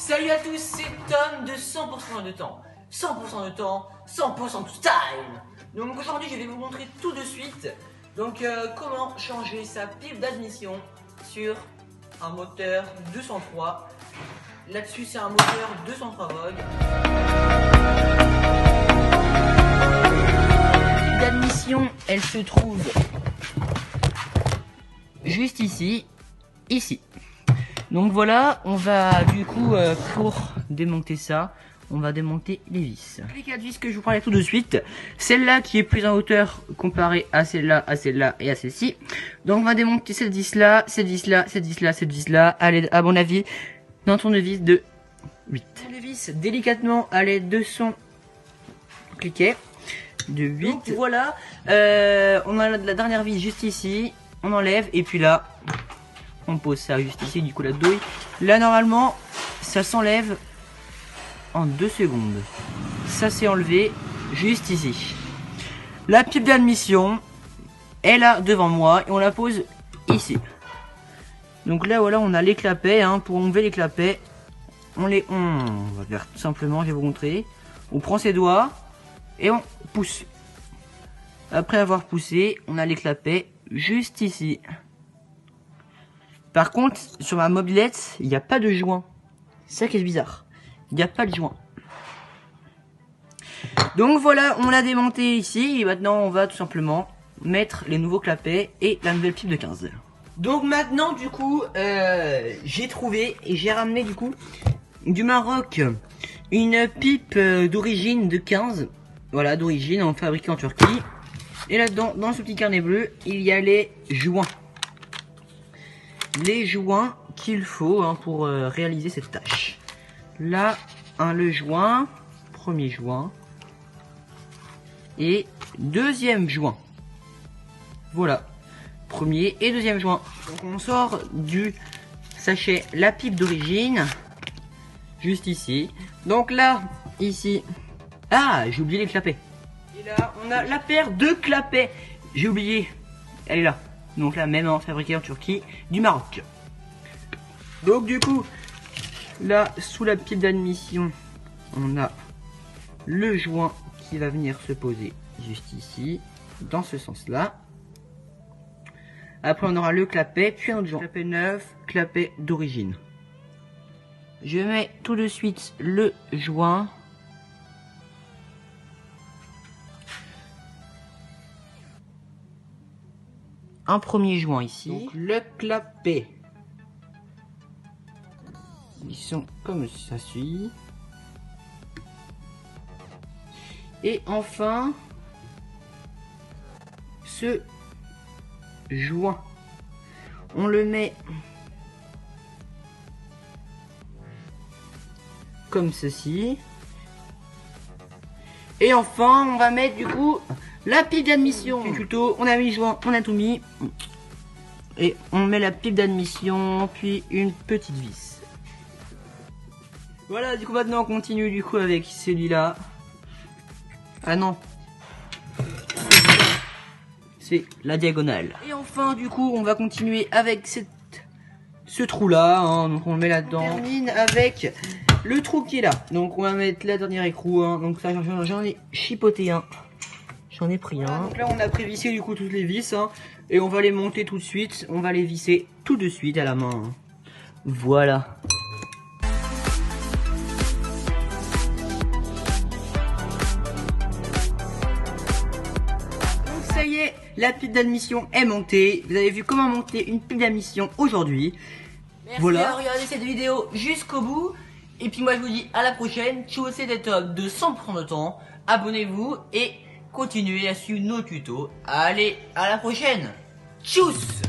Salut à tous, c'est Tom de 100% de temps. 100% de temps, 100% de time. Donc aujourd'hui je vais vous montrer tout de suite comment changer sa pipe d'admission sur un moteur 203. Là-dessus c'est un moteur 203 Vogue. La pipe d'admission elle se trouve juste ici. Donc voilà, on va du coup pour démonter ça, on va démonter les vis. Les 4 vis que je vous parlais tout de suite, celle-là qui est plus en hauteur comparée à celle-là, et à celle-ci. Donc on va démonter cette vis-là, cette vis-là, cette vis-là, cette vis-là, à l'aide, à mon avis, d'un tournevis de 8. Tournevis délicatement à l'aide de son cliquet de 8. Donc voilà, on a la dernière vis juste ici, on enlève et puis là... on pose ça juste ici, du coup la douille. Là normalement ça s'enlève en 2 secondes. Ça s'est enlevé juste ici. La pipe d'admission est là devant moi et on la pose ici. Donc là voilà, on a les clapets pour enlever les clapets. On va faire tout simplement, je vais vous montrer. On prend ses doigts et on pousse. Après avoir poussé, on a les clapets juste ici. Par contre, sur ma mobilette, il n'y a pas de joint. C'est ça qui est bizarre. Il n'y a pas de joint. Donc voilà, on l'a démonté ici. Et maintenant, on va tout simplement mettre les nouveaux clapets et la nouvelle pipe de 15. Donc maintenant, du coup, j'ai trouvé et j'ai ramené du coup du Maroc une pipe d'origine de 15. Voilà, d'origine, fabriquée en Turquie. Et là-dedans, dans ce petit carnet bleu, il y a les joints. Les joints qu'il faut pour réaliser cette tâche. Là, le joint, premier joint et deuxième joint. Voilà, premier et deuxième joint. Donc on sort du sachet la pipe d'origine, juste ici. Donc là, ici, j'ai oublié les clapets. Et là, on a la paire de clapets. J'ai oublié, elle est là. Donc là même fabriquée en Turquie, du Maroc. Donc du coup, là sous la pipe d'admission, on a le joint qui va venir se poser juste ici, dans ce sens-là. Après on aura le clapet, puis un autre joint. Clapet neuf, clapet d'origine. Je mets tout de suite le joint. Un premier joint ici. Donc le clapet. Ils sont comme ça suit. Et enfin ce joint. On le met comme ceci. Et enfin on va mettre du coup la pipe d'admission. Du tuto, on a mis le joint, on a tout mis. Et on met la pipe d'admission, puis une petite vis. Voilà, du coup maintenant on continue du coup avec celui-là. Ah non. C'est la diagonale. Et enfin du coup on va continuer avec ce trou là. Donc on le met là-dedans. On termine avec le trou qui est là. Donc on va mettre la dernière écrou. Donc ça j'en ai chipoté un. J'en ai pris un. Donc là on a prévissé du coup toutes les vis et on va les monter tout de suite. On va les visser tout de suite à la main. Voilà. Donc ça y est, la pipe d'admission est montée. Vous avez vu comment monter une pipe d'admission aujourd'hui. Merci d'avoir regardé cette vidéo jusqu'au bout. Et puis moi je vous dis à la prochaine. Ciao, c'était Top de 100% de temps. Abonnez-vous et continuez à suivre nos tutos. Allez, à la prochaine. Tchuss!